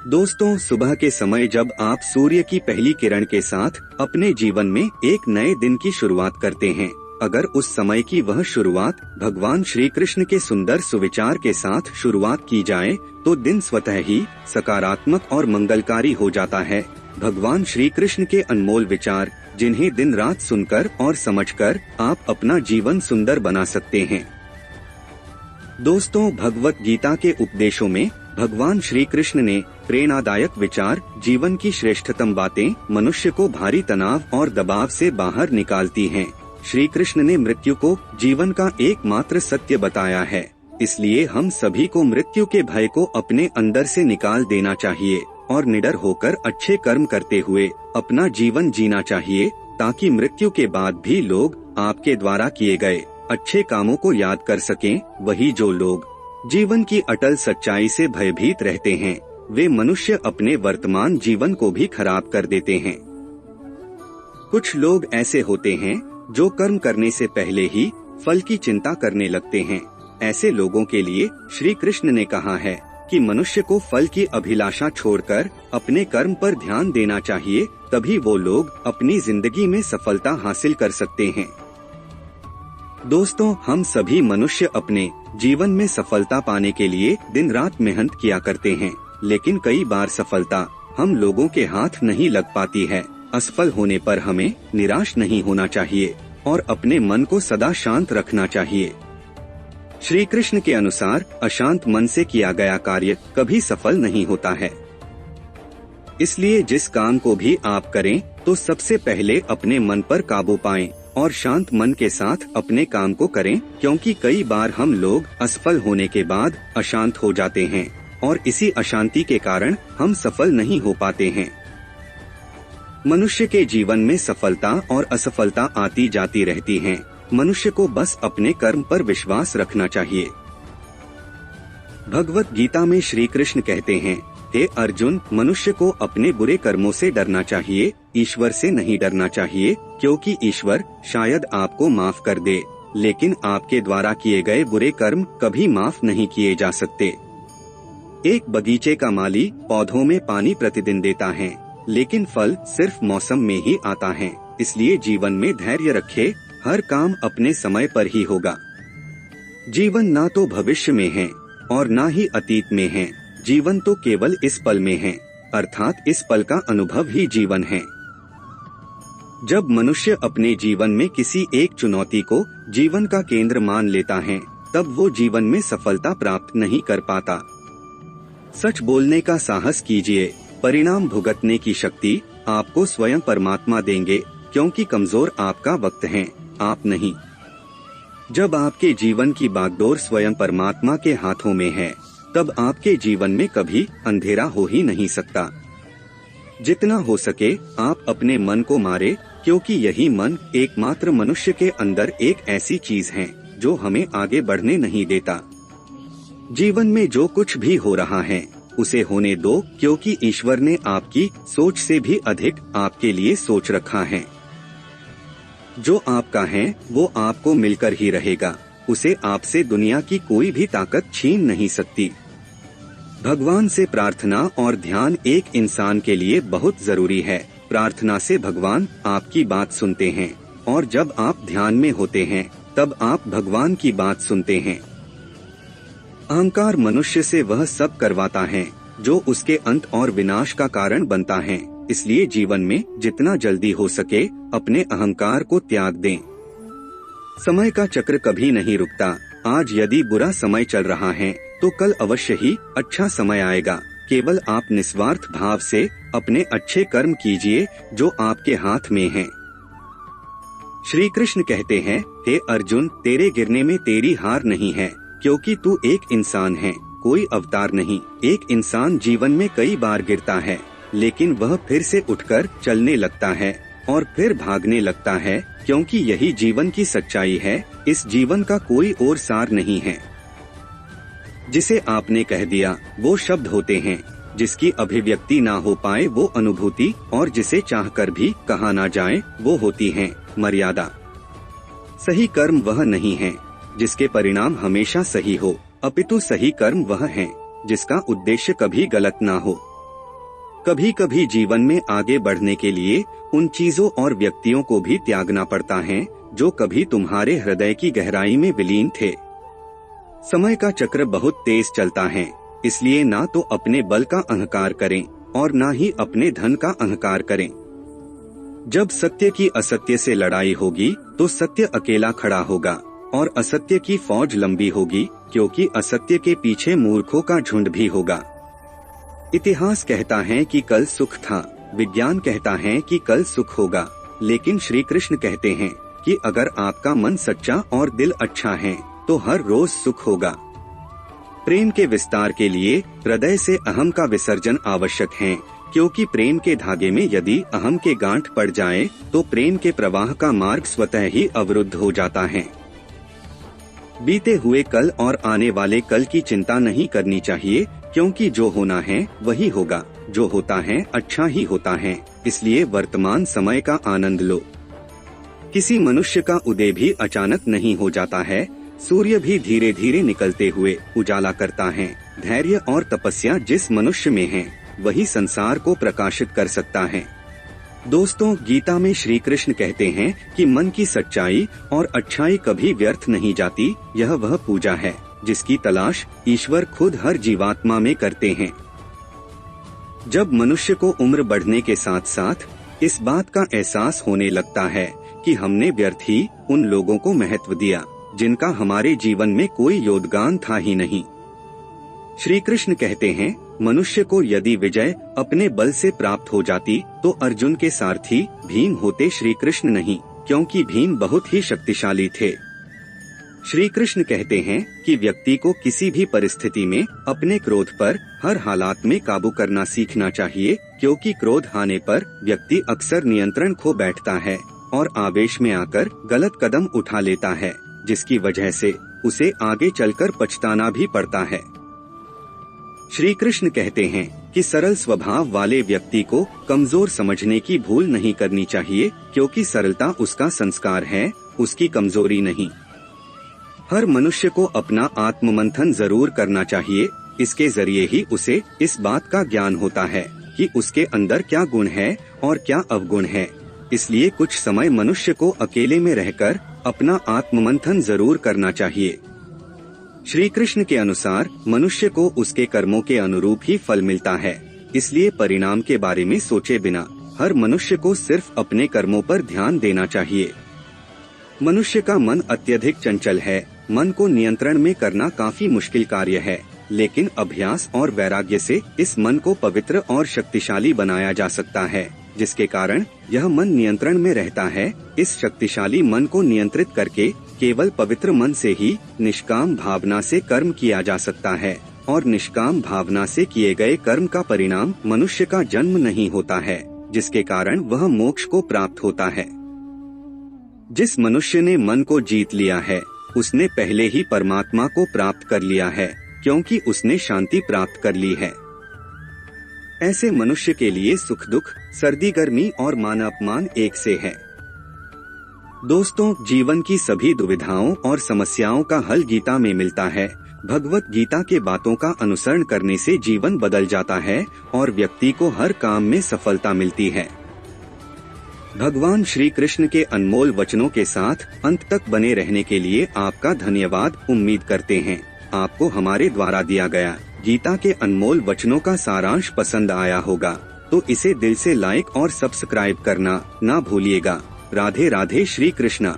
दोस्तों, सुबह के समय जब आप सूर्य की पहली किरण के साथ अपने जीवन में एक नए दिन की शुरुआत करते हैं, अगर उस समय की वह शुरुआत भगवान श्री कृष्ण के सुंदर सुविचार के साथ शुरुआत की जाए तो दिन स्वतः ही सकारात्मक और मंगलकारी हो जाता है। भगवान श्री कृष्ण के अनमोल विचार, जिन्हें दिन रात सुनकर और समझकर आप अपना जीवन सुंदर बना सकते हैं। दोस्तों, भगवत गीता के उपदेशों में भगवान श्री कृष्ण ने प्रेरणादायक विचार, जीवन की श्रेष्ठतम बातें मनुष्य को भारी तनाव और दबाव से बाहर निकालती हैं। श्री कृष्ण ने मृत्यु को जीवन का एकमात्र सत्य बताया है, इसलिए हम सभी को मृत्यु के भय को अपने अंदर से निकाल देना चाहिए और निडर होकर अच्छे कर्म करते हुए अपना जीवन जीना चाहिए, ताकि मृत्यु के बाद भी लोग आपके द्वारा किए गए अच्छे कामों को याद कर सकें। वही जो लोग जीवन की अटल सच्चाई से भयभीत रहते हैं, वे मनुष्य अपने वर्तमान जीवन को भी खराब कर देते हैं। कुछ लोग ऐसे होते हैं जो कर्म करने से पहले ही फल की चिंता करने लगते हैं। ऐसे लोगों के लिए श्री कृष्ण ने कहा है कि मनुष्य को फल की अभिलाषा छोड़कर अपने कर्म पर ध्यान देना चाहिए, तभी वो लोग अपनी जिंदगी में सफलता हासिल कर सकते हैं। दोस्तों, हम सभी मनुष्य अपने जीवन में सफलता पाने के लिए दिन रात मेहनत किया करते हैं, लेकिन कई बार सफलता हम लोगों के हाथ नहीं लग पाती है। असफल होने पर हमें निराश नहीं होना चाहिए और अपने मन को सदा शांत रखना चाहिए। श्री कृष्ण के अनुसार अशांत मन से किया गया कार्य कभी सफल नहीं होता है। इसलिए जिस काम को भी आप करें तो सबसे पहले अपने मन पर काबू पाएं और शांत मन के साथ अपने काम को करें, क्योंकि कई बार हम लोग असफल होने के बाद अशांत हो जाते हैं और इसी अशांति के कारण हम सफल नहीं हो पाते हैं। मनुष्य के जीवन में सफलता और असफलता आती जाती रहती हैं। मनुष्य को बस अपने कर्म पर विश्वास रखना चाहिए। भगवत गीता में श्री कृष्ण कहते हैं, हे अर्जुन, मनुष्य को अपने बुरे कर्मों से डरना चाहिए, ईश्वर से नहीं डरना चाहिए, क्योंकि ईश्वर शायद आपको माफ कर दे, लेकिन आपके द्वारा किए गए बुरे कर्म कभी माफ नहीं किए जा सकते। एक बगीचे का माली पौधों में पानी प्रतिदिन देता है, लेकिन फल सिर्फ मौसम में ही आता है। इसलिए जीवन में धैर्य रखे, हर काम अपने समय पर ही होगा। जीवन ना तो भविष्य में है और ना ही अतीत में है, जीवन तो केवल इस पल में है, अर्थात इस पल का अनुभव ही जीवन है। जब मनुष्य अपने जीवन में किसी एक चुनौती को जीवन का केंद्र मान लेता है, तब वो जीवन में सफलता प्राप्त नहीं कर पाता। सच बोलने का साहस कीजिए, परिणाम भुगतने की शक्ति आपको स्वयं परमात्मा देंगे, क्योंकि कमजोर आपका वक्त है, आप नहीं। जब आपके जीवन की बागडोर स्वयं परमात्मा के हाथों में है, तब आपके जीवन में कभी अंधेरा हो ही नहीं सकता। जितना हो सके आप अपने मन को मारे, क्योंकि यही मन एकमात्र मनुष्य के अंदर एक ऐसी चीज है जो हमें आगे बढ़ने नहीं देता। जीवन में जो कुछ भी हो रहा है उसे होने दो, क्योंकि ईश्वर ने आपकी सोच से भी अधिक आपके लिए सोच रखा है। जो आपका है वो आपको मिलकर ही रहेगा, उसे आपसे दुनिया की कोई भी ताकत छीन नहीं सकती। भगवान से प्रार्थना और ध्यान एक इंसान के लिए बहुत जरूरी है। प्रार्थना से भगवान आपकी बात सुनते हैं और जब आप ध्यान में होते हैं तब आप भगवान की बात सुनते हैं। अहंकार मनुष्य से वह सब करवाता है जो उसके अंत और विनाश का कारण बनता है। इसलिए जीवन में जितना जल्दी हो सके अपने अहंकार को त्याग दें। समय का चक्र कभी नहीं रुकता। आज यदि बुरा समय चल रहा है तो कल अवश्य ही अच्छा समय आएगा। केवल आप निस्वार्थ भाव से अपने अच्छे कर्म कीजिए जो आपके हाथ में हैं। श्री कृष्ण कहते हैं, हे अर्जुन, तेरे गिरने में तेरी हार नहीं है, क्योंकि तू एक इंसान है, कोई अवतार नहीं। एक इंसान जीवन में कई बार गिरता है, लेकिन वह फिर से उठकर चलने लगता है और फिर भागने लगता है, क्योंकि यही जीवन की सच्चाई है। इस जीवन का कोई और सार नहीं है। जिसे आपने कह दिया वो शब्द होते हैं, जिसकी अभिव्यक्ति ना हो पाए वो अनुभूति, और जिसे चाहकर भी कहा ना जाए वो होती है मर्यादा। सही कर्म वह नहीं है जिसके परिणाम हमेशा सही हो, अपितु सही कर्म वह है जिसका उद्देश्य कभी गलत ना हो। कभी कभी जीवन में आगे बढ़ने के लिए उन चीजों और व्यक्तियों को भी त्यागना पड़ता है जो कभी तुम्हारे हृदय की गहराई में विलीन थे। समय का चक्र बहुत तेज चलता है, इसलिए ना तो अपने बल का अहंकार करें और ना ही अपने धन का अहंकार करें। जब सत्य की असत्य से लड़ाई होगी तो सत्य अकेला खड़ा होगा और असत्य की फौज लंबी होगी, क्योंकि असत्य के पीछे मूर्खों का झुंड भी होगा। इतिहास कहता है कि कल सुख था, विज्ञान कहता है कि कल सुख होगा, लेकिन श्री कृष्ण कहते हैं कि अगर आपका मन सच्चा और दिल अच्छा है तो हर रोज सुख होगा। प्रेम के विस्तार के लिए हृदय से अहम का विसर्जन आवश्यक है, क्योंकि प्रेम के धागे में यदि अहम के गांठ पड़ जाए तो प्रेम के प्रवाह का मार्ग स्वतः ही अवरुद्ध हो जाता है। बीते हुए कल और आने वाले कल की चिंता नहीं करनी चाहिए, क्योंकि जो होना है वही होगा, जो होता है अच्छा ही होता है, इसलिए वर्तमान समय का आनंद लो। किसी मनुष्य का उदय भी अचानक नहीं हो जाता है, सूर्य भी धीरे धीरे निकलते हुए उजाला करता है। धैर्य और तपस्या जिस मनुष्य में है वही संसार को प्रकाशित कर सकता है। दोस्तों, गीता में श्री कृष्ण कहते हैं कि मन की सच्चाई और अच्छाई कभी व्यर्थ नहीं जाती, यह वह पूजा है जिसकी तलाश ईश्वर खुद हर जीवात्मा में करते हैं। जब मनुष्य को उम्र बढ़ने के साथ साथ इस बात का एहसास होने लगता है कि हमने व्यर्थ ही उन लोगों को महत्व दिया जिनका हमारे जीवन में कोई योगदान था ही नहीं। श्री कृष्ण कहते हैं, मनुष्य को यदि विजय अपने बल से प्राप्त हो जाती तो अर्जुन के सारथी भीम होते, श्री कृष्ण नहीं, क्योंकि भीम बहुत ही शक्तिशाली थे। श्री कृष्ण कहते हैं कि व्यक्ति को किसी भी परिस्थिति में अपने क्रोध पर हर हालात में काबू करना सीखना चाहिए, क्योंकि क्रोध आने पर व्यक्ति अक्सर नियंत्रण खो बैठता है और आवेश में आकर गलत कदम उठा लेता है, जिसकी वजह से उसे आगे चलकर पछताना भी पड़ता है। श्री कृष्ण कहते हैं कि सरल स्वभाव वाले व्यक्ति को कमजोर समझने की भूल नहीं करनी चाहिए, क्योंकि सरलता उसका संस्कार है, उसकी कमजोरी नहीं। हर मनुष्य को अपना आत्ममंथन जरूर करना चाहिए, इसके जरिए ही उसे इस बात का ज्ञान होता है कि उसके अंदर क्या गुण है और क्या अवगुण है। इसलिए कुछ समय मनुष्य को अकेले में रहकर अपना आत्ममंथन जरूर करना चाहिए। श्री कृष्ण के अनुसार मनुष्य को उसके कर्मों के अनुरूप ही फल मिलता है, इसलिए परिणाम के बारे में सोचे बिना हर मनुष्य को सिर्फ अपने कर्मों पर ध्यान देना चाहिए। मनुष्य का मन अत्यधिक चंचल है, मन को नियंत्रण में करना काफी मुश्किल कार्य है, लेकिन अभ्यास और वैराग्य से इस मन को पवित्र और शक्तिशाली बनाया जा सकता है, जिसके कारण यह मन नियंत्रण में रहता है। इस शक्तिशाली मन को नियंत्रित करके केवल पवित्र मन से ही निष्काम भावना से कर्म किया जा सकता है, और निष्काम भावना से किए गए कर्म का परिणाम मनुष्य का जन्म नहीं होता है, जिसके कारण वह मोक्ष को प्राप्त होता है। जिस मनुष्य ने मन को जीत लिया है उसने पहले ही परमात्मा को प्राप्त कर लिया है, क्योंकि उसने शांति प्राप्त कर ली है। ऐसे मनुष्य के लिए सुख दुख, सर्दी गर्मी और मान अपमान एक से है। दोस्तों, जीवन की सभी दुविधाओं और समस्याओं का हल गीता में मिलता है। भगवत गीता के बातों का अनुसरण करने से जीवन बदल जाता है और व्यक्ति को हर काम में सफलता मिलती है। भगवान श्री कृष्ण के अनमोल वचनों के साथ अंत तक बने रहने के लिए आपका धन्यवाद। उम्मीद करते हैं आपको हमारे द्वारा दिया गया गीता के अनमोल वचनों का सारांश पसंद आया होगा, तो इसे दिल से लाइक और सब्सक्राइब करना ना भूलिएगा। राधे राधे। श्री कृष्णा।